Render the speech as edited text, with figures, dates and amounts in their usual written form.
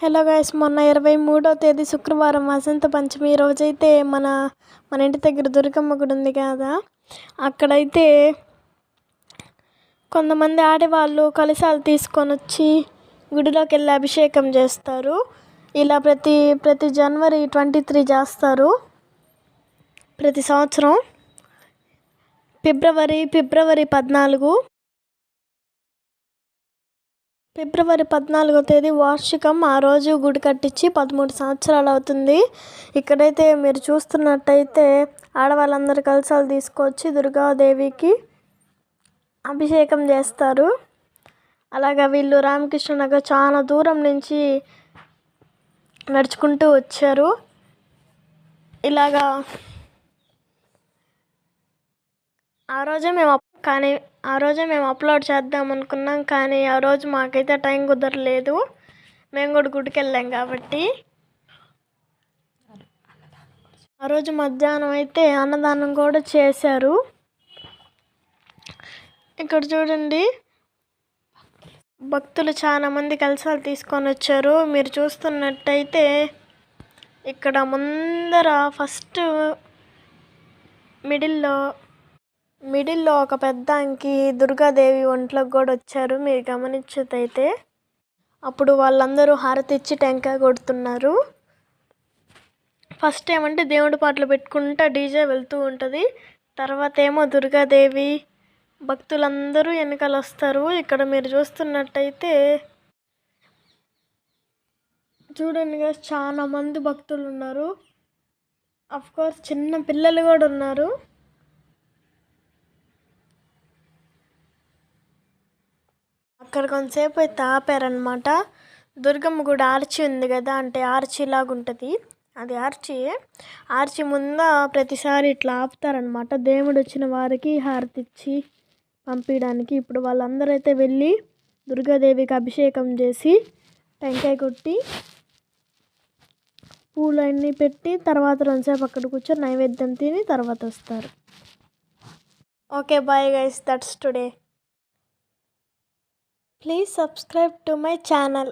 Hello guys, మొన్న 23వ తేదీ శుక్రవారం వసంత పంచమి రోజైతే మన మన ఇంటి దగ్గర దుర్గమ్మ గుడి ఉంది కదా. అక్కడైతే కొంతమంది ఆడవాళ్ళు కలశాలు తీసుకొని వచ్చి గుడిలోకి వెళ్ళి అభిషేకం చేస్తారు. ఇలా ప్రతి జనవరి 23 చేస్తారు. ప్రతి సంవత్సరం ఫిబ్రవరి 14వ తేదీ వార్షికం. ఆ రోజు గుడి కట్టించి 13 సంవత్సరాలు అవుతుంది. ఇక్కడైతే మీరు చూస్తున్నట్టయితే ఆడవాళ్ళందరూ కలశాలు తీసుకొచ్చి దుర్గాదేవికి అభిషేకం చేస్తారు. అలాగా వీళ్ళు రామకృష్ణ నగర్ చాలా దూరం నుంచి నడుచుకుంటూ వచ్చారు. ఇలాగా ఆ రోజే మేము అప్లోడ్ చేద్దాం అనుకున్నాం, కానీ ఆ రోజు మాకైతే టైం కుదరలేదు. మేము కూడా గుడికి వెళ్ళాం కాబట్టి. ఆ రోజు మధ్యాహ్నం అయితే అన్నదానం కూడా చేశారు. ఇక్కడ చూడండి, భక్తులు చాలా మంది కలశాలు తీసుకొని వచ్చారు. మీరు చూస్తున్నట్టయితే ఇక్కడ ముందర ఫస్ట్ మిడిల్లో ఒక పెద్దానికి దుర్గాదేవి ఒంట్లోకి కూడా వచ్చారు. మీరు గమనించదైతే అప్పుడు వాళ్ళందరూ హారతి ఇచ్చి టెంకాయ కొడుతున్నారు. ఫస్ట్ ఏమంటే దేవుడి పాటలు పెట్టుకుంటా డీజే వెళ్తూ ఉంటుంది. తర్వాత ఏమో దుర్గాదేవి భక్తులందరూ వెనకాల వస్తారు. ఇక్కడ మీరు చూస్తున్నట్టయితే చూడండి guys, చాలా మంది భక్తులు ఉన్నారు. కోర్స్ చిన్న పిల్లలు కూడా ఉన్నారు. అక్కడ కొంతసేపు అయితే ఆపారనమాట. దుర్గమ్మ గుడి ఆర్చి ఉంది కదా, అంటే ఆర్చి లాగా ఉంటుంది. అది ఆర్చి ముందు ప్రతిసారి ఇట్లా ఆపుతారనమాట, దేవుడు వచ్చిన వారికి హారతి ఇచ్చి పంపించడానికి. ఇప్పుడు వాళ్ళందరూ అయితే వెళ్ళి దుర్గాదేవికి అభిషేకం చేసి టెంకాయ కొట్టి పూలు అన్నీ పెట్టి తర్వాత రెండుసేపు అక్కడ కూర్చొని నైవేద్యం తిని తర్వాత వస్తారు. Okay, bye guys, that's today. Please subscribe to my channel.